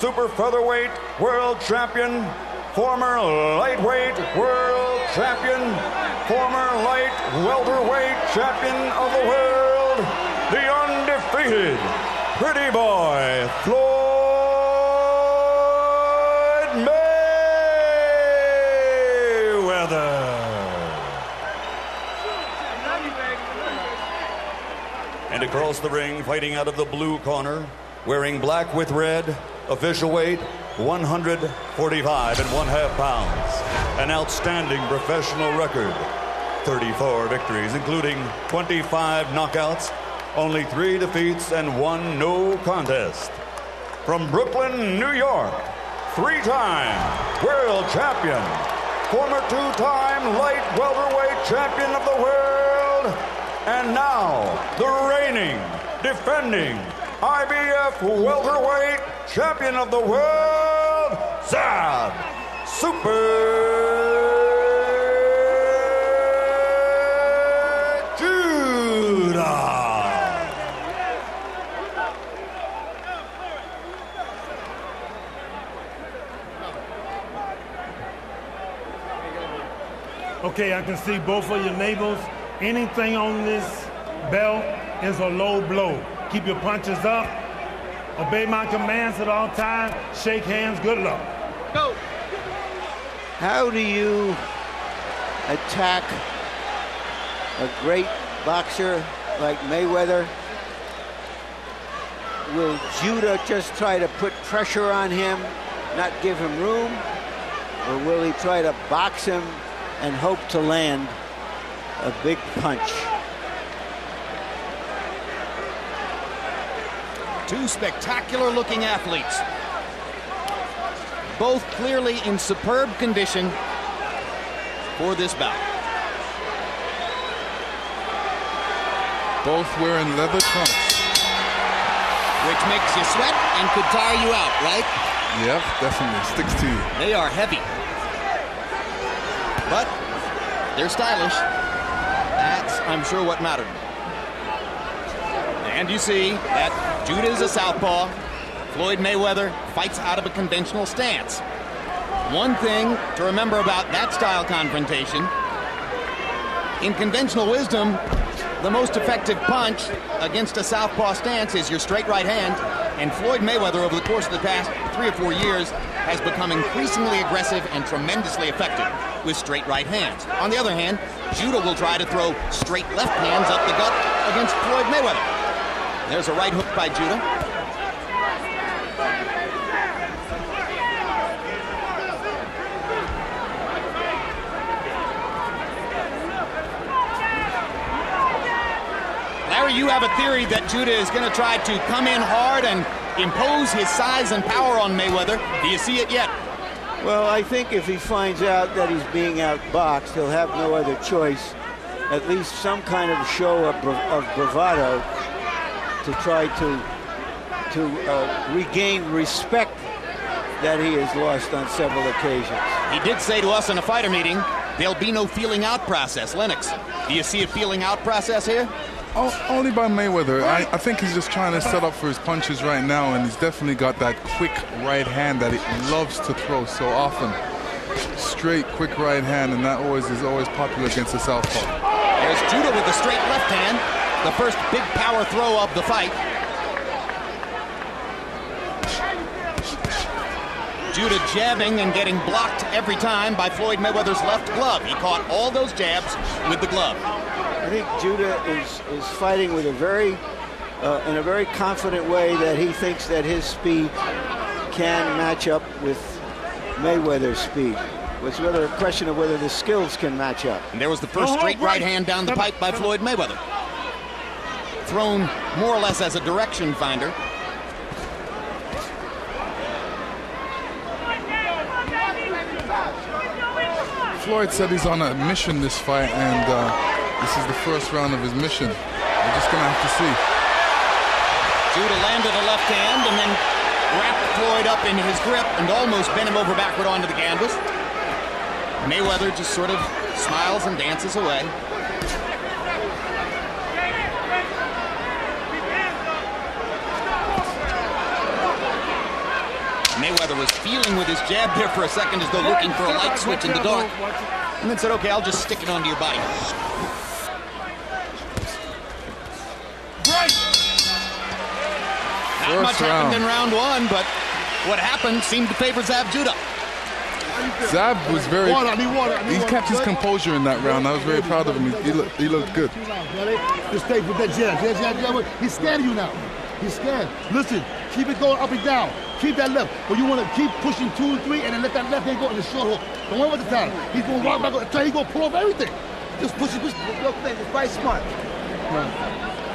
super featherweight world champion, former lightweight world champion, former light welterweight champion of the world, the undefeated pretty boy, Floyd Meyweather. And across the ring, fighting out of the blue corner, wearing black with red, official weight 145 and 1/2 pounds. An outstanding professional record, 34 victories, including 25 knockouts, only 3 defeats and 1 no contest. From Brooklyn, New York, 3-time world champion, former 2-time light welterweight champion of the world, and now the reigning, defending IBF welterweight champion of the world, Zab Sупер Джуда. Okay, I can see both of your neighbors. Anything on this belt is a low blow. Keep your punches up. Obey my commands at all times. Shake hands. Good luck. Go. How do you attack a great boxer like Mayweather? Will Judah just try to put pressure on him, not give him room? Or will he try to box him and hope to land a big punch? Two spectacular-looking athletes. Both clearly in superb condition for this bout. Both wearing leather trunks. Which makes you sweat and could tire you out, right? Yep, definitely. Sticks to you. They are heavy. But they're stylish. That's, I'm sure, what mattered. And you see that Judah is a southpaw. Floyd Mayweather fights out of a conventional stance. One thing to remember about that style confrontation, in conventional wisdom, the most effective punch against a southpaw stance is your straight right hand, and Floyd Mayweather, over the course of the past 3 or 4 years, has become increasingly aggressive and tremendously effective with straight right hands. On the other hand, Judah will try to throw straight left hands up the gut against Floyd Mayweather. There's a right hook by Judah. Larry, you have a theory that Judah is going to try to come in hard and impose his size and power on Mayweather. Do you see it yet? Well, I think if he finds out that he's being outboxed, he'll have no other choice. At least some kind of show of bravado to try to regain respect that he has lost on several occasions. He did say to us in a fighter meeting, there'll be no feeling out process. Lennox, do you see a feeling out process here? Only by Mayweather. I think he's just trying to set up for his punches right now, and he's definitely got that quick right hand that he loves to throw so often. Straight, quick right hand, and that is always popular against the southpaw. There's Judah with the straight left hand, the first big power throw of the fight. Judah jabbing and getting blocked every time by Floyd Mayweather's left glove. He caught all those jabs with the glove. I think Judah is fighting with in a very confident way that he thinks that his speed can match up with Mayweather's speed. It's rather a question of whether the skills can match up. And there was the first straight right hand down the pipe by Floyd Mayweather. Thrown more or less as a direction finder. Floyd said he's on a mission this fight, and this is the first round of his mission. We're just going to have to see. Judah landed a left hand and then wrapped Floyd up in his grip and almost bent him over backward onto the canvas. Mayweather just sort of smiles and dances away. Mayweather was feeling with his jab there for a second as though looking for a light switch in the dark. And then said, okay, I'll just stick it onto your body. Not much happened in round one, but what happened seemed to favor Zab Judah. Zab was very, he kept his composure in that round. I was very proud of him. He looked good. Just stay with that jab. He's scared of you now. He's scared. Listen, keep it going up and down. Keep that left. But you want to keep pushing 2 and 3 and then let that left hand go in the short hook. Don't worry about the time. He's going to walk back. He's going to pull off everything. Just push it. Just fight smart.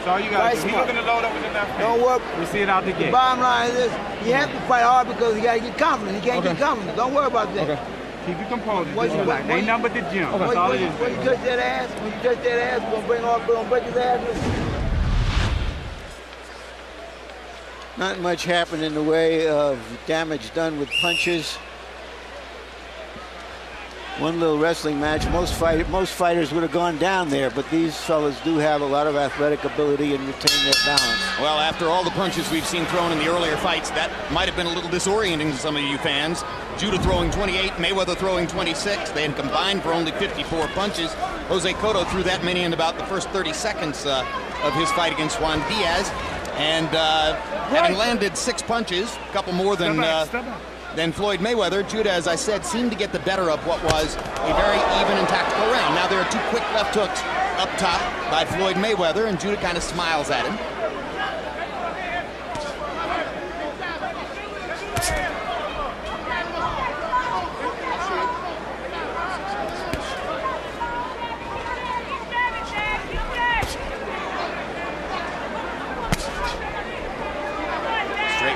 So all you got to do, he's looking to load up with the left hand. Don't work. We see it out the gate. The bottom line is you have to fight hard because you got to get confident. You can't get confident. Don't worry about that. Keep your composure. They numbered the gym. That's all it is. When you touch that ass, we're going to break his ass. Not much happened in the way of damage done with punches. One little wrestling match. Most fighters would have gone down there, but these fellas do have a lot of athletic ability and retain their balance. Well, after all the punches we've seen thrown in the earlier fights, that might have been a little disorienting to some of you fans. Judah throwing 28, Mayweather throwing 26. They had combined for only 54 punches. Jose Cotto threw that many in about the first 30 seconds of his fight against Juan Diaz. And having landed 6 punches, a couple more than Floyd Mayweather, Judah, as I said, seemed to get the better of what was a very even and tactical round. Now there are 2 quick left hooks up top by Floyd Mayweather, and Judah kind of smiles at him.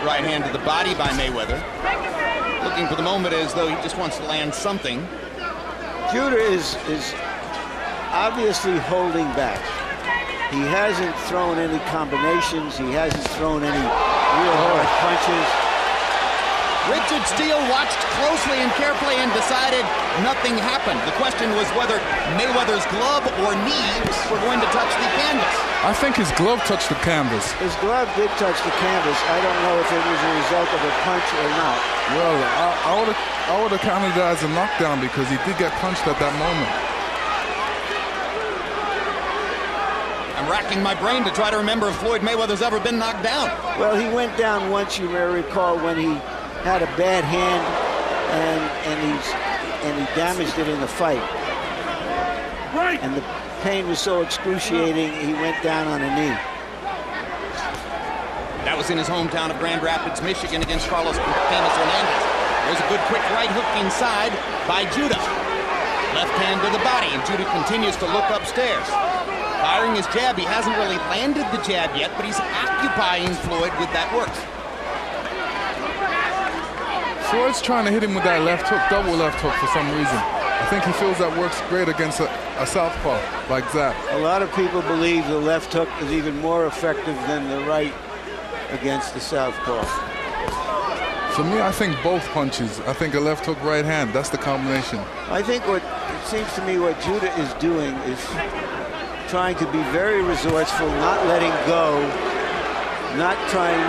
Right hand to the body by Mayweather. Looking for the moment as though he just wants to land something. Judah is obviously holding back. He hasn't thrown any combinations. He hasn't thrown any real hard punches. Richard Steele watched closely and carefully and decided nothing happened. The question was whether Mayweather's glove or knee were going to touch the canvas. I think his glove touched the canvas. His glove did touch the canvas. I don't know if it was a result of a punch or not. Well, I would have counted that as a knockdown because he did get punched at that moment. I'm racking my brain to try to remember if Floyd Mayweather's ever been knocked down. Well, he went down once, you may recall, when he had a bad hand and he damaged it in the fight. Right. And the pain was so excruciating, he went down on a knee. That was in his hometown of Grand Rapids, Michigan, against Carlos Famous Hernandez. There's a good quick right hook inside by Judah. Left hand to the body, and Judah continues to look upstairs. Firing his jab, he hasn't really landed the jab yet, but he's occupying Floyd with that work. Floyd's trying to hit him with that left hook, double left hook for some reason. I think he feels that works great against a southpaw like Zab. A lot of people believe the left hook is even more effective than the right against the southpaw. For me, I think both punches. I think a left hook, right hand, that's the combination. I think what it seems to me what Judah is doing is trying to be very resourceful, not letting go, not trying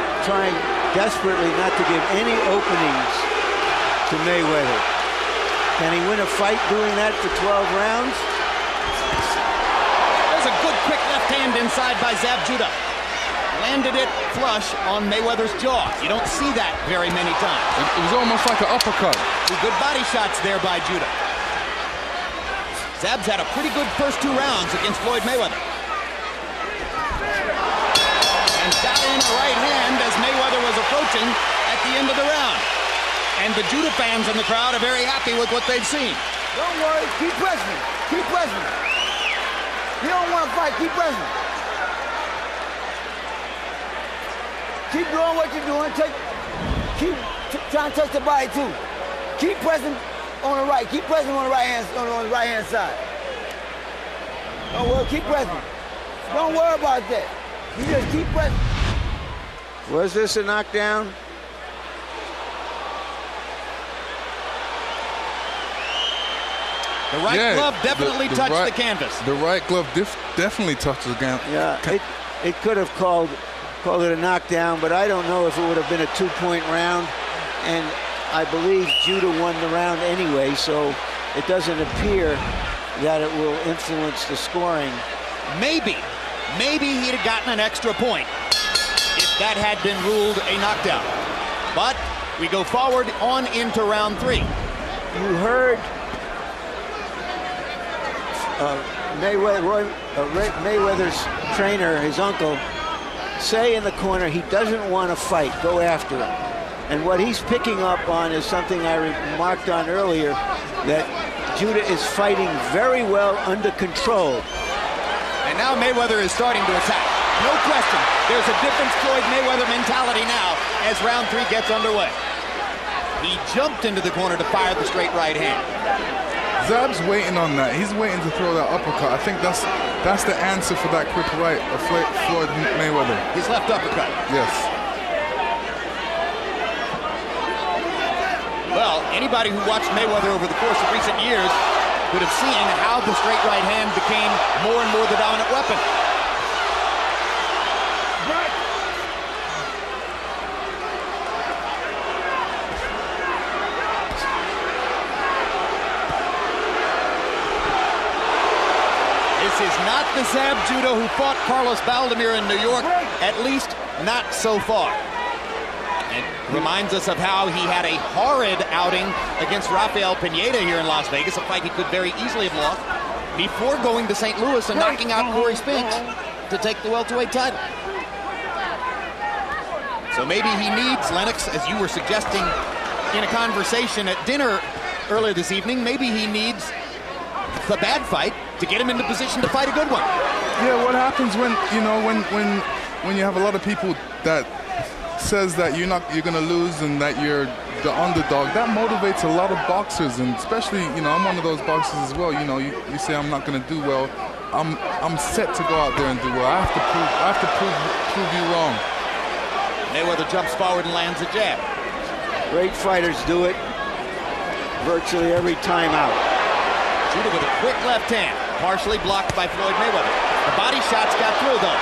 desperately not to give any openings to Mayweather. Can he win a fight doing that for 12 rounds? There's a good quick left hand inside by Zab Judah. Landed it flush on Mayweather's jaw. You don't see that very many times. It was almost like an uppercut. Two good body shots there by Judah. Zab's had a pretty good first 2 rounds against Floyd Mayweather. And got in a right hand as Mayweather was approaching at the end of the round. And the Judah fans in the crowd are very happy with what they've seen. Don't worry, keep pressing. Keep pressing. You don't want to fight, keep pressing. Keep doing what you're doing. Keep trying to touch the body too. Keep pressing on the right. Keep pressing on the right hand side. Don't worry, keep pressing. Don't worry about that. You just keep pressing. Was this a knockdown? The right glove definitely touched the canvas. The right glove definitely touched the canvas. Yeah, it could have called it a knockdown, but I don't know if it would have been a 2-point round. And I believe Judah won the round anyway, so it doesn't appear that it will influence the scoring. Maybe he'd have gotten an extra point if that had been ruled a knockdown. But we go forward on into round 3. You heard Mayweather's trainer, his uncle, say in the corner he doesn't want to fight, go after him. And what he's picking up on is something I remarked on earlier, that Judah is fighting very well under control. And now Mayweather is starting to attack. No question, there's a different Floyd Mayweather mentality now as round 3 gets underway. He jumped into the corner to fire the straight right hand. Zab's waiting on that. He's waiting to throw that uppercut. I think that's the answer for that quick right of Floyd Mayweather. His left uppercut. Yes. Well, anybody who watched Mayweather over the course of recent years could have seen how the straight right hand became more and more the dominant weapon. This is not the Zab Judah who fought Carlos Baldemir in New York, at least not so far. It reminds us of how he had a horrid outing against Rafael Pineda here in Las Vegas, a fight he could very easily have lost, before going to St. Louis and knocking out Corey Spinks to take the welterweight title. So maybe he needs, Lennox, as you were suggesting in a conversation at dinner earlier this evening, maybe he needs the bad fight to get him into position to fight a good one. Yeah, what happens when you have a lot of people that says that you're going to lose and that you're the underdog, that motivates a lot of boxers, and especially, I'm one of those boxers as well. You say I'm not going to do well. I'm set to go out there and do well. I have to prove you wrong. Mayweather jumps forward and lands a jab. Great fighters do it virtually every time out. Judah with a quick left hand, partially blocked by Floyd Mayweather. The body shots got through though.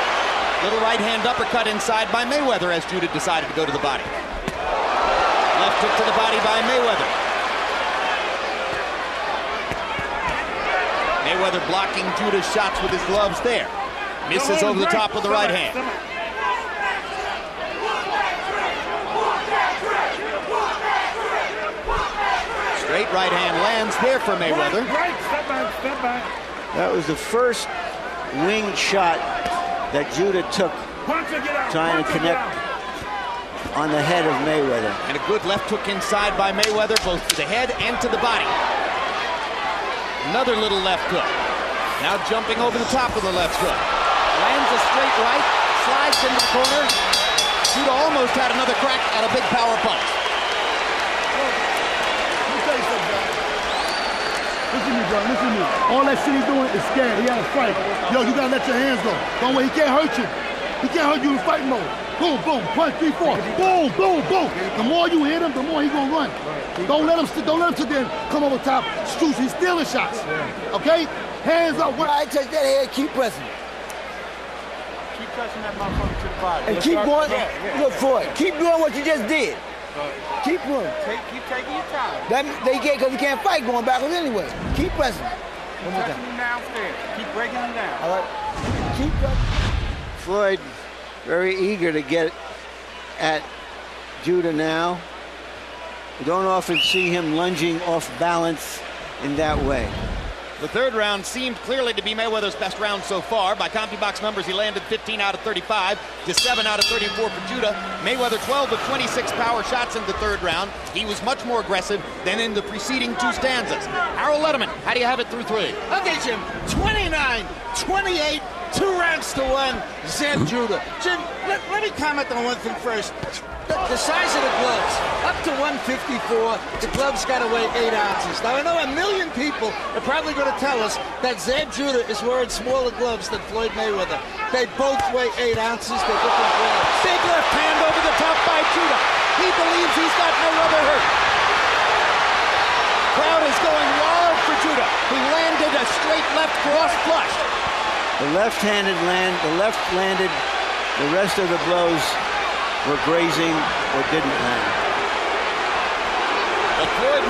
Little right hand uppercut inside by Mayweather as Judah decided to go to the body. Left hook to the body by Mayweather. Mayweather blocking Judah's shots with his gloves there. Misses over the top of the right hand. Straight right hand lands there for Mayweather. Step back. That was the first winged shot that Judah took, trying to connect on the head of Mayweather. And a good left hook inside by Mayweather, both to the head and to the body. Another little left hook. Now jumping over the top of the left hook. Lands a straight right, slides into the corner. Judah almost had another crack at a big power punch. Listen to me, bro. Listen to me. All that shit he's doing is scared. He had a fight. Yo, you gotta let your hands go. Don't worry, he can't hurt you. He can't hurt you in fight mode. Boom, boom, punch, 3, 4. Boom, boom, boom. The more you hit him, the more he gonna run. Don't let him sit there and come over top. Shoot, he's stealing shots. Okay? Hands up. When I touch that head, keep pressing. Keep touching that motherfucker to the body. And keep going. Look for it. Keep doing what you just did. Keep doing. Keep taking your time. They can't, because he can't fight going backwards anyway. Keep pressing. One more Touching time. him downstairs. Keep breaking him down. All right. Keep pressing. Floyd very eager to get at Judah now. You don't often see him lunging off balance in that way. The third round seemed clearly to be Mayweather's best round so far. By CompuBox numbers, he landed 15 out of 35 to 7 out of 34 for Judah. Mayweather 12 of 26 power shots in the third round. He was much more aggressive than in the preceding 2 stanzas. Harold Letterman, how do you have it through 3? Okay, Jim. 29-28, 2 rounds to 1. Zab Judah. Jim, let me comment on one thing first. The size of the gloves, up to 154, the gloves got to weigh 8 ounces. Now, I know a million people are probably going to tell us that Zab Judah is wearing smaller gloves than Floyd Mayweather. They both weigh 8 ounces. They're different gloves. Big left hand over the top by Judah. He believes he's got no other hurt. Crowd is going wild for Judah, who landed a straight left cross flush. The left landed, the rest of the blows were grazing or didn't land.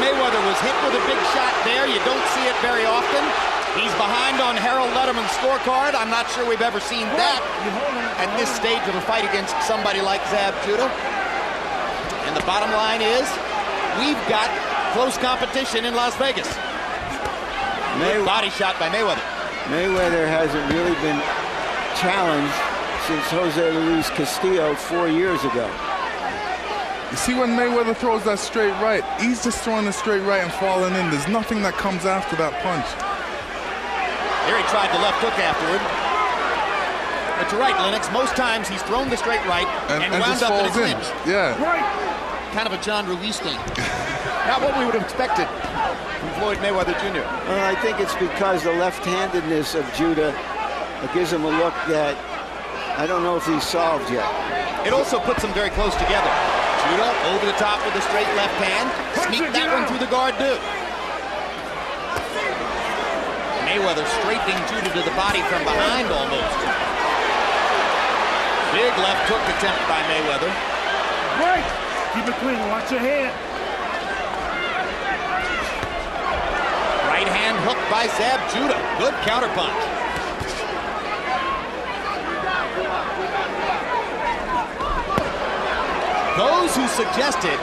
Mayweather was hit with a big shot there. You don't see it very often. He's behind on Harold Letterman's scorecard. I'm not sure we've ever seen that at this stage of a fight against somebody like Zab Judah. And the bottom line is, we've got close competition in Las Vegas. Good body shot by Mayweather. Mayweather hasn't really been challenged since Jose Luis Castillo 4 years ago. You see, when Mayweather throws that straight right, he's just throwing the straight right and falling in. There's nothing that comes after that punch. There he tried the left hook afterward. But you're right, Lennox. Most times he's thrown the straight right and wound just up in a falls in. clinch. Yeah. Kind of a John Ruiz thing. Not what we would have expected from Floyd Mayweather Jr. Well, I think it's because the left-handedness of Judah gives him a look that I don't know if he's solved yet. It also puts them very close together. Judah over the top with the straight left hand. Sneak that one through the guard, too. Mayweather straightening Judah to the body from behind almost. Big left hook attempt by Mayweather. Break! Keep it clean. Watch your head. Right hand hook by Zab Judah. Good counterpunch. Those who suggested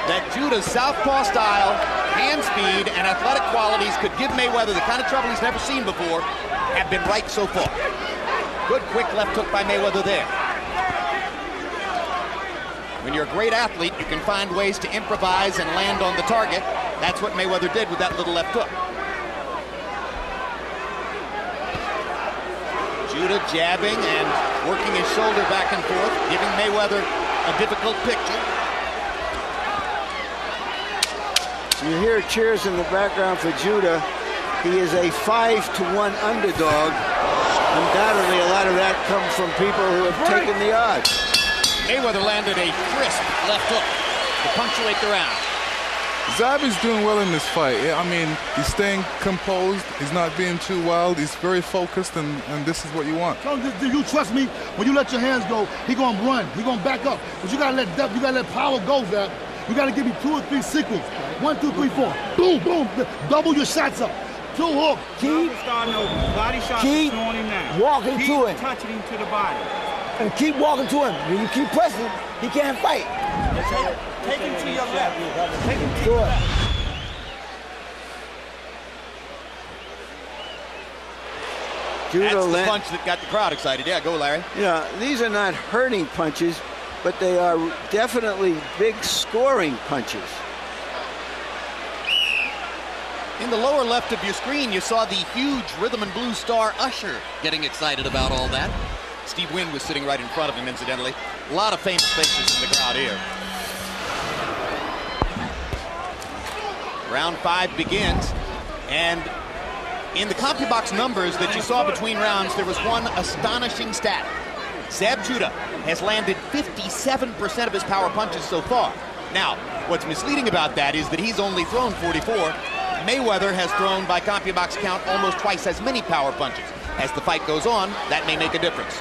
that Judah's southpaw style, hand speed, and athletic qualities could give Mayweather the kind of trouble he's never seen before have been right so far. Good quick left hook by Mayweather there. When you're a great athlete, you can find ways to improvise and land on the target. That's what Mayweather did with that little left hook. Judah jabbing and working his shoulder back and forth, giving Mayweather a difficult picture. You hear cheers in the background for Judah. He is a 5-1 underdog. Undoubtedly, a lot of that comes from people who have taken the odds. Mayweather landed a crisp left hook to punctuate the round. Zab's doing well in this fight. I mean, he's staying composed. He's not being too wild. He's very focused, and this is what you want. So, do you trust me? When you let your hands go, he gonna run. He gonna back up. But you gotta let power go, Zab. You gotta give me 2 or 3 sequences. 1, 2, 3, 4. Boom, boom. Double your shots up. 2 hooks. Keep body shots throwing him now. Walking keep to him. Touching him to the body. And keep walking to him. When you keep pressing, he can't fight. Take him to your left. Take him to Do it. That's the punch that got the crowd excited. Yeah, go, Larry. Yeah, these are not hurting punches, but they are definitely big scoring punches. In the lower left of your screen, you saw the huge rhythm and blues star Usher getting excited about all that. Steve Wynn was sitting right in front of him, incidentally. A lot of famous faces in the crowd here. Round 5 begins, and in the CompuBox numbers that you saw between rounds, there was one astonishing stat. Zab Judah has landed 57% of his power punches so far. Now, what's misleading about that is that he's only thrown 44. Mayweather has thrown, by CompuBox count, almost twice as many power punches. As the fight goes on, that may make a difference.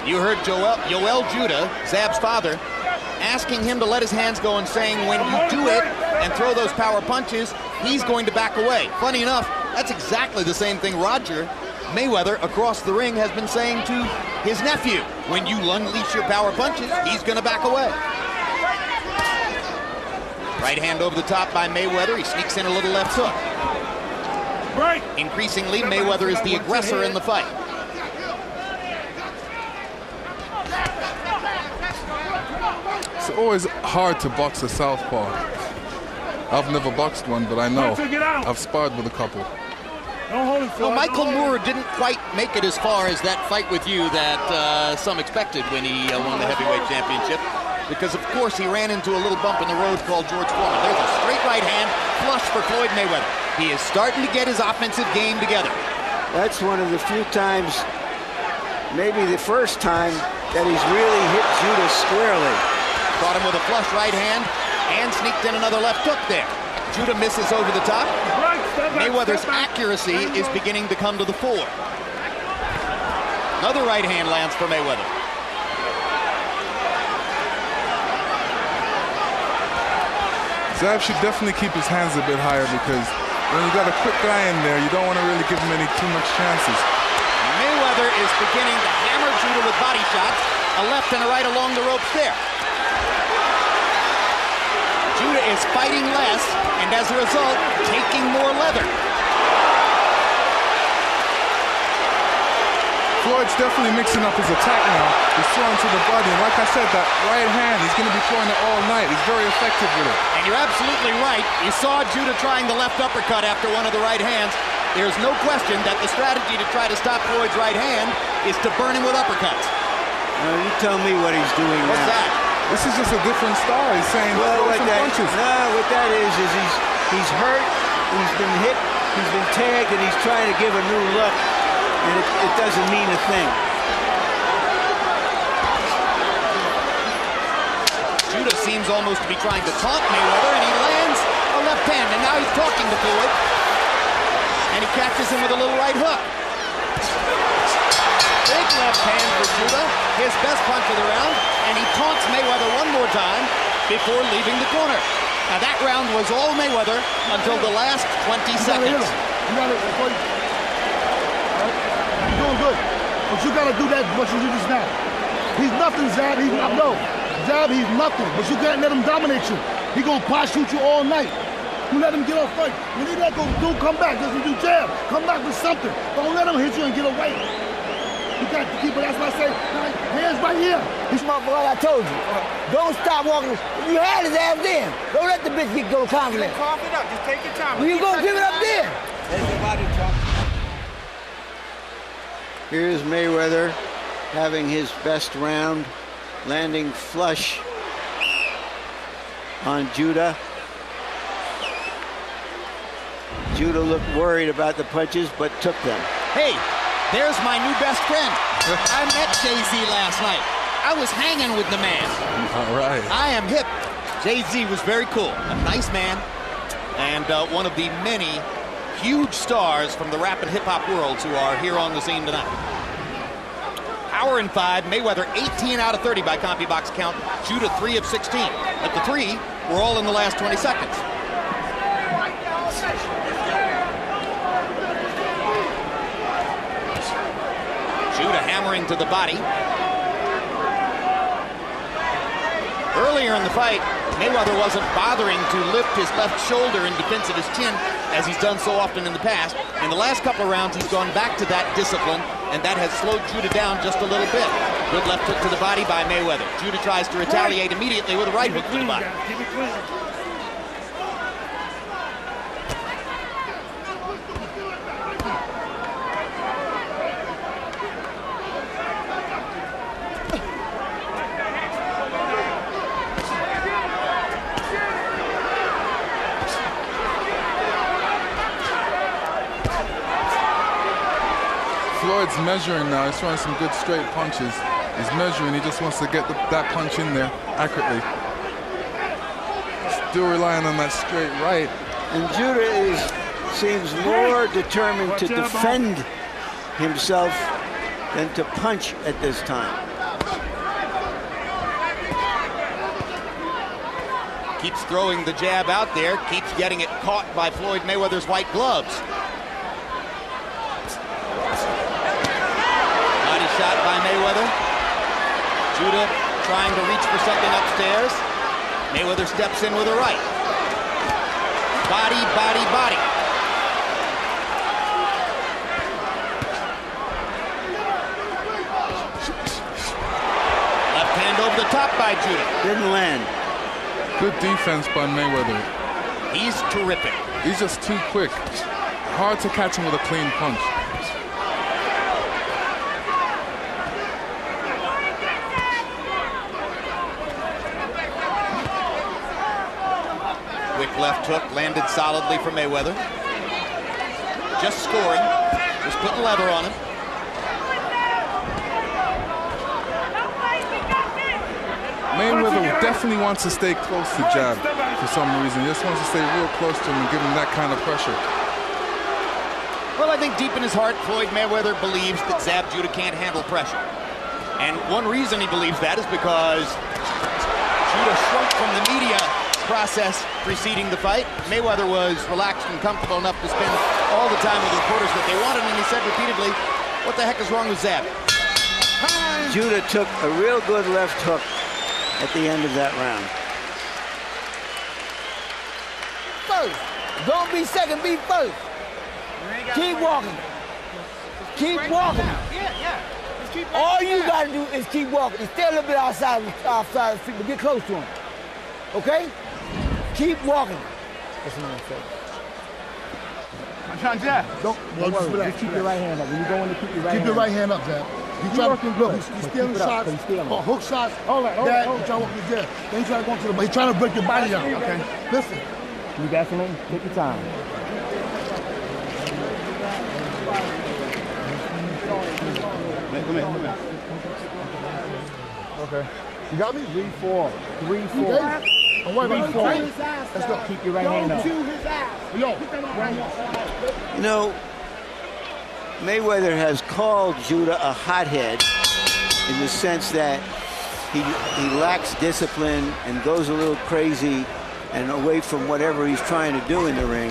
You heard Yoel Judah, Zab's father, asking him to let his hands go and saying when you do it and throw those power punches, he's going to back away. Funny enough, that's exactly the same thing Roger Mayweather across the ring has been saying to his nephew. When you unleash your power punches, he's going to back away. Right hand over the top by Mayweather. He sneaks in a little left hook. Right. Increasingly, Mayweather is the aggressor in the fight. It's always hard to box a southpaw. I've never boxed one, but I know. I've sparred with a couple. Well, Michael Moore didn't quite make it as far as that fight with you that some expected when he won the heavyweight championship, because of course he ran into a little bump in the road called George Foreman. There's a straight right hand flush for Floyd Mayweather. He is starting to get his offensive game together. That's one of the few times, maybe the first time, that he's really hit Judah squarely. Caught him with a flush right hand and sneaked in another left hook there. Judah misses over the top. Mayweather's accuracy is beginning to come to the fore. Another right hand lands for Mayweather. Zab should definitely keep his hands a bit higher because when you got a quick guy in there, you don't want to really give him too much chances. Mayweather is beginning to hammer Judah with body shots, a left and a right along the ropes there. Judah is fighting less, and as a result, taking more leather. Floyd's definitely mixing up his attack now. He's throwing to the body, and like I said, that right hand, he's going to be throwing it all night. He's very effective with it. And you're absolutely right. You saw Judah trying the left uppercut after one of the right hands. There's no question that the strategy to try to stop Floyd's right hand is to burn him with uppercuts. No, you tell me what he's doing What's now. that? This is just a different style. He's saying, Well, throw what some that, punches. no, what that is he's hurt, he's been hit, he's been tagged, and he's trying to give a new look, and it doesn't mean a thing. Judah seems almost to be trying to taunt Mayweather, and he lands a left hand, and now he's talking to Floyd. And he catches him with a little right hook. Big left hand for Judah, his best punch of the round, and he taunts Mayweather one more time before leaving the corner. Now that round was all Mayweather until the last 20 seconds. You got it. You're doing good. But you got to do that what you do just now. He's nothing, Zab. Zab, he's nothing. But you can't let him dominate you. He's going to pot shoot you all night. You let him get off first. When he let go, dude, come back. Doesn't do jab. Come back with something. Don't let him hit you and get away. You got to keep it. That's why I say, hands right here. This motherfucker, I told you. Don't stop walking. You had his ass then. Don't let the bitch get go confident. Cough it up. Just take your time. You gonna give it up then? There's your body, Chuck. Here's Mayweather having his best round, landing flush on Judah. Judah looked worried about the punches, but took them. Hey, there's my new best friend. I met Jay-Z last night. I was hanging with the man. All right. I am hip. Jay-Z was very cool. A nice man. And one of the many huge stars from the rap and hip-hop worlds who are here on the scene tonight. Hour and 5, Mayweather 18 out of 30 by CompuBox count. Judah 3 of 16. But the 3 were all in the last 20 seconds. Judah hammering to the body. Earlier in the fight, Mayweather wasn't bothering to lift his left shoulder in defense of his chin, as he's done so often in the past. In the last couple of rounds, he's gone back to that discipline, and that has slowed Judah down just a little bit. Good left hook to the body by Mayweather. Judah tries to retaliate immediately with a right hook to the body. Keep it clean. Floyd's measuring now. He's throwing some good straight punches. He's measuring. He just wants to get that punch in there accurately. Still relying on that straight right. And Judah seems more determined to defend himself than to punch at this time. Keeps throwing the jab out there, keeps getting it caught by Floyd Mayweather's white gloves. Body shot by Mayweather. Judah trying to reach for something upstairs. Mayweather steps in with a right. Body, body, body. Left hand over the top by Judah. Didn't land. Good defense by Mayweather. He's terrific. He's just too quick. Hard to catch him with a clean punch. Quick left hook landed solidly for Mayweather. Just scoring. Just putting leather on him. Mayweather definitely wants to stay close to jab for some reason. He just wants to stay real close to him and give him that kind of pressure. Well, I think deep in his heart, Floyd Mayweather believes that Zab Judah can't handle pressure. And one reason he believes that is because Judah shrunk from the media process preceding the fight. Mayweather was relaxed and comfortable enough to spend all the time with reporters that they wanted, and he said repeatedly, what the heck is wrong with Zab? Judah took a real good left hook at the end of that round. First. Don't be second, be first. Keep walking. Keep walking. All you got to do is keep walking. And stay a little bit outside the street, but get close to him. Okay? Keep walking. That's what I'm saying. I'm trying to jab. Don't worry. Just keep your right hand up. When you go in to keep your right hand up. Keep your right hand up, Zab. You try to look. He's stealing shots, hook shots. Hold on. He's trying to walk the jab. Then he's trying to go into the. He's trying to break your body down. Okay. Listen. You got something? Take your time. Come here. Okay. You got me? 3-4. 3-4. Don't worry about it. Let's go. Keep your right hand up. You know, Mayweather has called Judah a hothead in the sense that he lacks discipline and goes a little crazy and away from whatever he's trying to do in the ring.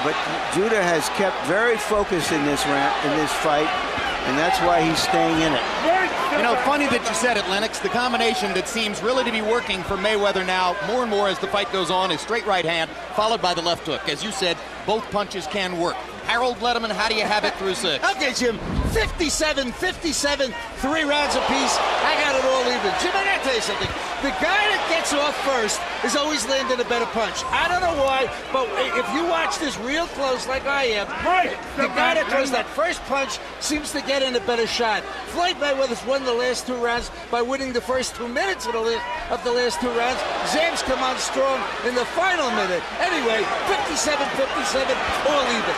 But Judah has kept very focused in this fight, and that's why he's staying in it. You know, funny that you said it, Lennox. The combination that seems really to be working for Mayweather now, more and more as the fight goes on, is straight right hand, followed by the left hook. As you said, both punches can work. Harold Letterman, how do you have it through 6? Okay, Jim. 57, 3 rounds apiece. I got it all even. Jim, I gotta tell you something. The guy that gets off first is always landing a better punch. I don't know why, but if you watch this real close like I am, the guy that throws that first punch seems to get in a better shot. Floyd Mayweather's won the last 2 rounds by winning the first 2 minutes of the last 2 rounds. Zab's come on strong in the final minute. Anyway, 57, all even.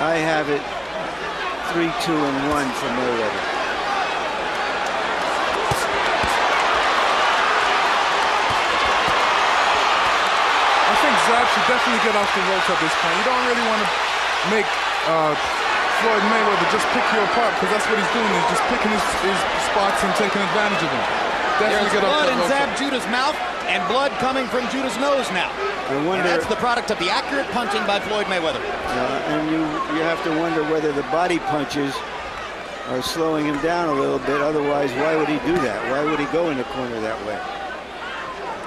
I have it 3-2 and 1 for Mayweather. I think Zab should definitely get off the ropes at this point. You don't really want to make Floyd Mayweather just pick you apart, because that's what he's doing. He's just picking his spots and taking advantage of them. Definitely There's get blood off the in ropes. Zab Judah's mouth and blood coming from Judah's nose now. And that's the product of the accurate punching by Floyd Mayweather. And you have to wonder whether the body punches are slowing him down a little bit. Otherwise, why would he do that? Why would he go in the corner that way?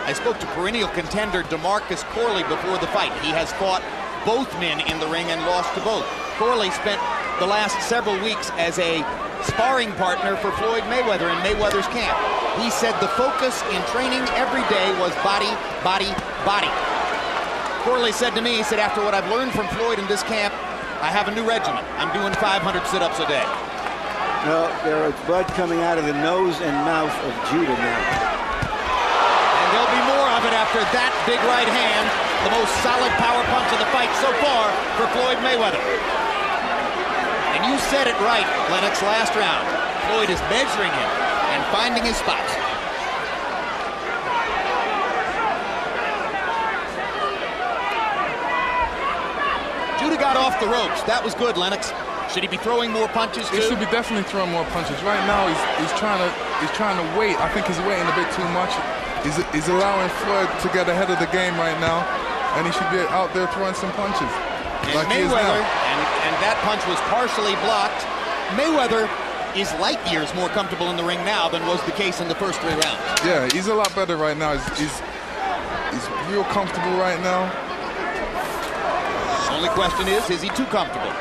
I spoke to perennial contender DeMarcus Corley before the fight. He has fought both men in the ring and lost to both. Corley spent the last several weeks as a sparring partner for Floyd Mayweather in Mayweather's camp. He said the focus in training every day was body, body, body. Corley said to me, he said, after what I've learned from Floyd in this camp, I have a new regimen. I'm doing 500 sit-ups a day. Well, there is blood coming out of the nose and mouth of Judah now. And there'll be more of it after that big right hand, the most solid power punch of the fight so far for Floyd Mayweather. And you said it right, Lennox, last round. Floyd is measuring him and finding his spots. Judah got off the ropes. That was good, Lennox. Should he be throwing more punches too? He should be definitely throwing more punches. Right now, he's trying to wait. I think he's waiting a bit too much. He's allowing Floyd to get ahead of the game right now, and he should be out there throwing some punches. And like Mayweather, and that punch was partially blocked. Mayweather is light years more comfortable in the ring now than was the case in the first 3 rounds. Yeah, he's a lot better right now. He's real comfortable right now. Only question is he too comfortable?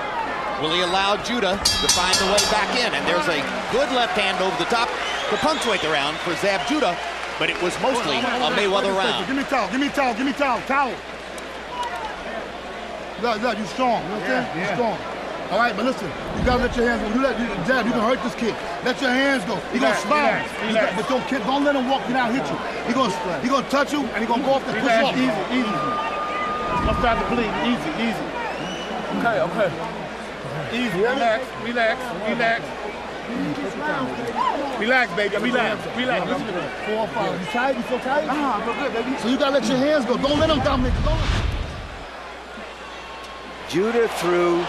Will he allow Judah to find a way back in? And there's a good left hand over the top to punctuate the round for Zab Judah, but it was mostly a Mayweather round. Give me towel. Look, you strong, you know what I'm saying? You're strong. All right, but listen, you gotta let your hands go. Jab, you can hurt this kid. Let your hands go. He's gonna slide. But don't let him walk you down, hit you. He's gonna touch you, and he's gonna go off the push off. Easy. Don't start to bleed. Easy. Okay. Easy. Relax. Relax, baby. Relax. 4 or 5. You tired? You feel tired? I feel good, baby. So you gotta let your hands go. Don't let him dominate. Judah threw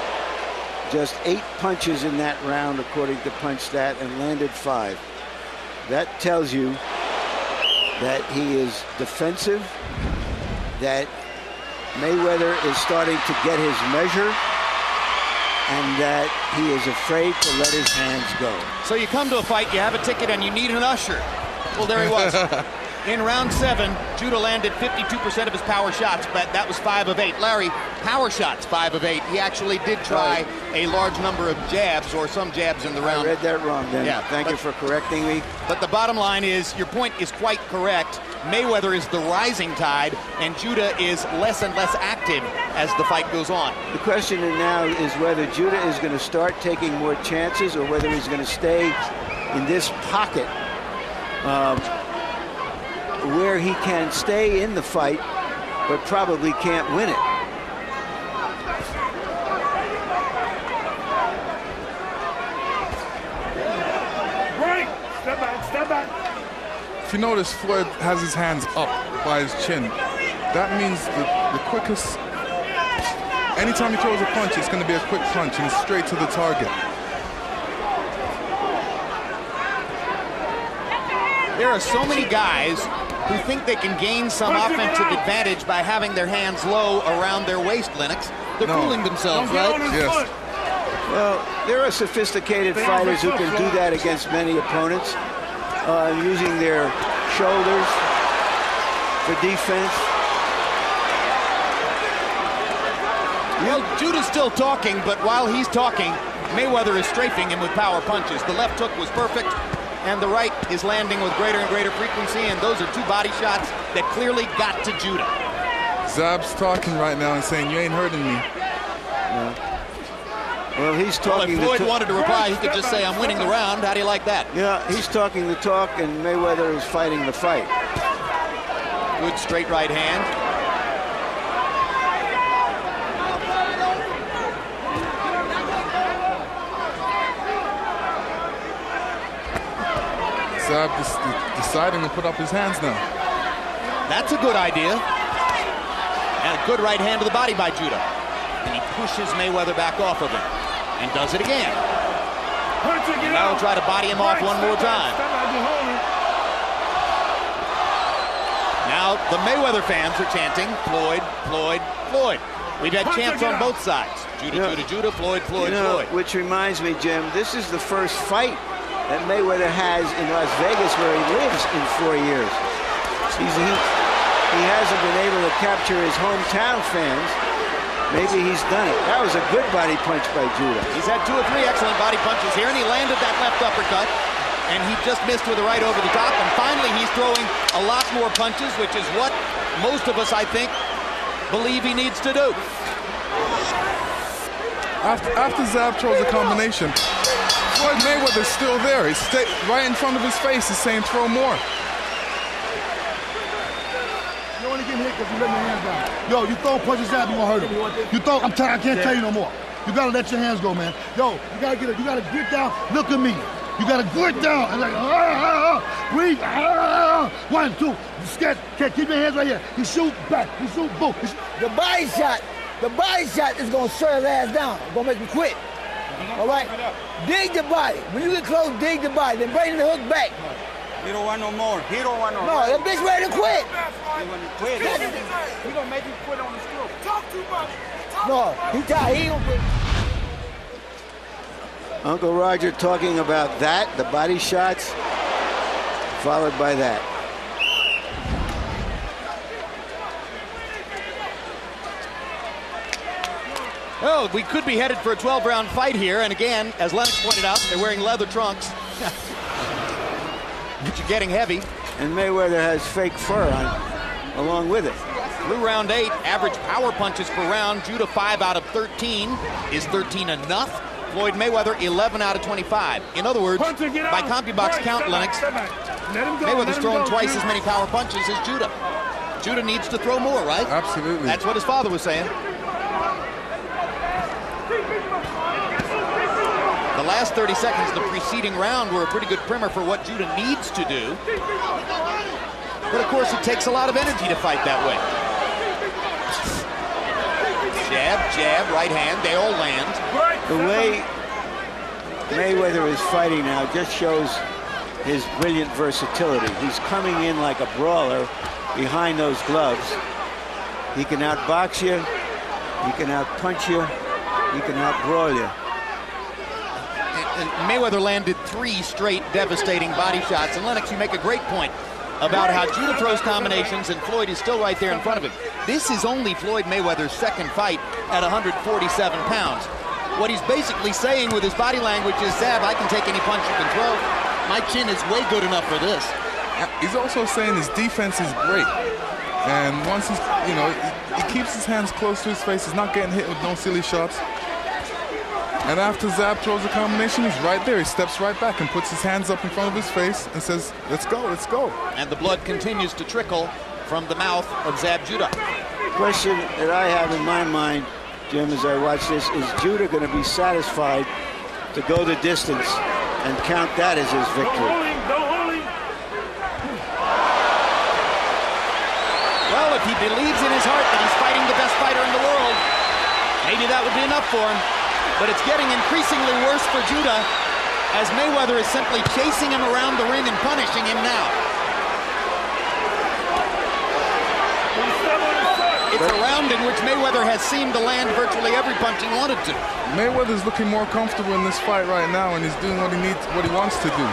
just 8 punches in that round, according to PunchStat, and landed 5. That tells you that he is defensive, that Mayweather is starting to get his measure, and that he is afraid to let his hands go. So you come to a fight, you have a ticket, and you need an usher. Well, there he was. In round 7, Judah landed 52% of his power shots, but that was 5 of 8. Larry, power shots, 5 of 8. He actually did try a large number of jabs, or some jabs in the round. I read that wrong, then. Yeah, Thank you for correcting me. But the bottom line is, your point is quite correct. Mayweather is the rising tide, and Judah is less and less active as the fight goes on. The question now is whether Judah is going to start taking more chances or whether he's going to stay in this pocket where he can stay in the fight, but probably can't win it. Right. Step back, step back. If you notice, Floyd has his hands up by his chin. That means the quickest, anytime he throws a punch, it's going to be a quick punch and straight to the target. There are so many guys who think they can gain some offensive advantage by having their hands low around their waist, Lennox. They're fooling themselves, right? Yes. Well, there are sophisticated fighters who can do that against many opponents, using their shoulders for defense. Well, Judah's still talking, but while he's talking, Mayweather is strafing him with power punches. The left hook was perfect, and the right is landing with greater and greater frequency, and those are 2 body shots that clearly got to Judah. Zab's talking right now and saying, "You ain't hurting me." No. Well, he's talking. Well, if Floyd wanted to reply, he could just say, "I'm winning the round." How do you like that? Yeah, he's talking the talk, and Mayweather is fighting the fight. Good straight right hand. Zab deciding to put up his hands now. That's a good idea. And a good right hand to the body by Judah. And he pushes Mayweather back off of him. And does it again. Now he'll try to body him off one more time. Now the Mayweather fans are chanting, "Floyd, Floyd, Floyd." We've had chants on both sides. Judah, Judah, Judah, Floyd, Floyd, Floyd. Which reminds me, Jim, this is the first fight that Mayweather has in Las Vegas, where he lives, in 4 years. He hasn't been able to capture his hometown fans. Maybe he's done it. That was a good body punch by Judah. He's had 2 or 3 excellent body punches here, and he landed that left uppercut, and he just missed with the right over the top, and finally he's throwing a lot more punches, which is what most of us, I think, believe he needs to do. After Zab throws a combination, Floyd Mayweather's still there. He's right in front of his face. He's saying, "Throw more." You only get hit because you let your hands down. Yo, you throw punches out, you gonna hurt him. You throw, I can't tell you no more. You gotta let your hands go, man. Yo, you gotta get down. Look at me. You gotta grit down and like, breathe. 1, 2. You scared? Can't keep your hands right here. You shoot back. You shoot boom. The body shot is gonna shut his ass down. Gonna make him quit. All right? Dig the body. When you get close, dig the body. Then bring the hook back. He don't want no more. He don't want no more. No, that bitch ready to quit. He want to quit. He gonna make you quit on the stroke. Talk too much. No, he tired. He gonna quit. Uncle Roger talking about that, the body shots, followed by that. Oh, we could be headed for a 12-round fight here, and again, as Lennox pointed out, they're wearing leather trunks. But you're getting heavy. And Mayweather has fake fur on along with it. Through round 8, average power punches per round. Judah 5 out of 13. Is 13 enough? Floyd Mayweather 11 out of 25. In other words, by CompuBox count, Lennox, Mayweather's thrown twice as many power punches as Judah. Judah needs to throw more, right? Absolutely. That's what his father was saying. The last 30 seconds of the preceding round were a pretty good primer for what Judah needs to do. But of course, it takes a lot of energy to fight that way. Jab, jab, right hand, they all land. The way Mayweather is fighting now just shows his brilliant versatility. He's coming in like a brawler behind those gloves. He can outbox you, he can outpunch you, he can outbrawl you. And Mayweather landed 3 straight devastating body shots. And Lennox, you make a great point about how Judah throws combinations and Floyd is still right there in front of him. This is only Floyd Mayweather's second fight at 147 pounds. What he's basically saying with his body language is, Zab, I can take any punch you can throw. My chin is way good enough for this. He's also saying his defense is great. And once he's, you know, he keeps his hands close to his face. He's not getting hit with no silly shots. And after Zab throws a combination, he's right there. He steps right back and puts his hands up in front of his face and says, let's go, let's go. And the blood continues to trickle from the mouth of Zab Judah. Question that I have in my mind, Jim, as I watch this, is Judah going to be satisfied to go the distance and count that as his victory? Well, if he believes in his heart that he's fighting the best fighter in the world, maybe that would be enough for him. But it's getting increasingly worse for Judah as Mayweather is simply chasing him around the ring and punishing him now. It's a round in which Mayweather has seemed to land virtually every punch he wanted to. Mayweather's looking more comfortable in this fight right now, and he's doing what he needs, what he wants to do.